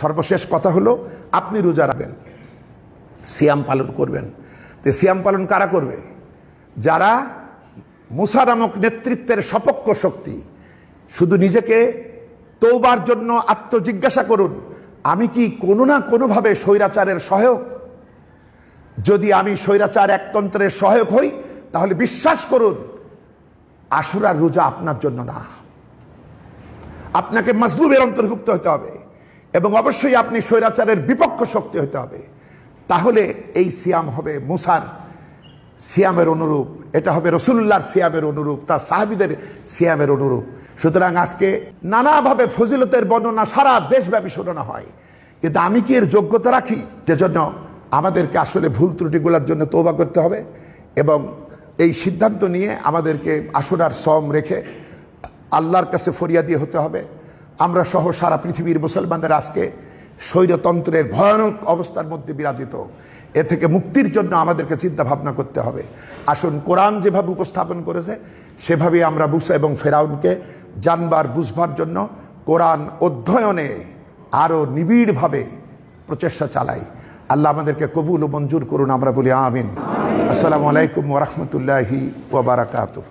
সর্বশেষ কথা হলো, আপনি রোজা রাখবেন, সিয়াম পালন করবেন। তো সিয়াম পালন কারা করবে? যারা মুসা নামক নেতৃত্বের সপক্ষ শক্তি। শুধু নিজেকে তওবার জন্য আত্মজিজ্ঞাসা করুন, আমি কি কোনো না কোনোভাবে স্বৈরাচারের সহায়ক? যদি আমি স্বৈরাচার একতন্ত্রের সহায়ক হই, তাহলে বিশ্বাস করুন আশুরার রোজা আপনার জন্য না। আপনাকে মাজলুমের অন্তর্ভুক্ত হতে হবে এবং অবশ্যই আপনি স্বৈরাচারের বিপক্ষ শক্তি হতে হবে। তাহলে এই সিয়াম হবে মুসার সিয়ামের অনুরূপ, এটা হবে রাসূলুল্লাহর সিয়ামের অনুরূপ, তার সাহাবীদের সিয়ামের অনুরূপ। সুতরাং আজকে নানাভাবে ফজিলতের বর্ণনা সারা দেশব্যাপী শোনানো হয়, কিন্তু আমি কি এর যোগ্যতা রাখি? সেজন্য আমাদেরকে আসলে ভুল ত্রুটিগুলোর জন্য তওবা করতে হবে এবং এই সিদ্ধান্ত নিয়ে আমাদেরকে আশুরার সওম রেখে আল্লাহর কাছে ফরিয়াদি হতে হবে। আমরা সহ সারা পৃথিবীর মুসলমানদের আজকে স্বৈরতন্ত্রের ভয়ানক অবস্থার মধ্যে বিরাজিত, এ থেকে মুক্তির জন্য আমাদেরকে চিন্তা ভাবনা করতে হবে। আসুন, কোরআন যেভাবে উপস্থাপন করেছে সেভাবে আমরা মুসা এবং ফেরাউনকে জানবার বুঝবার জন্য কোরআন অধ্যয়নে আরও নিবিড়ভাবে প্রচেষ্টা চালাই। আল্লাহ আমাদেরকে কবুল ও মঞ্জুর করুন, আমরা বলি আমিন। আসসালামু আলাইকুম ওয়া রাহমাতুল্লাহি ওয়া বারাকাতুহু।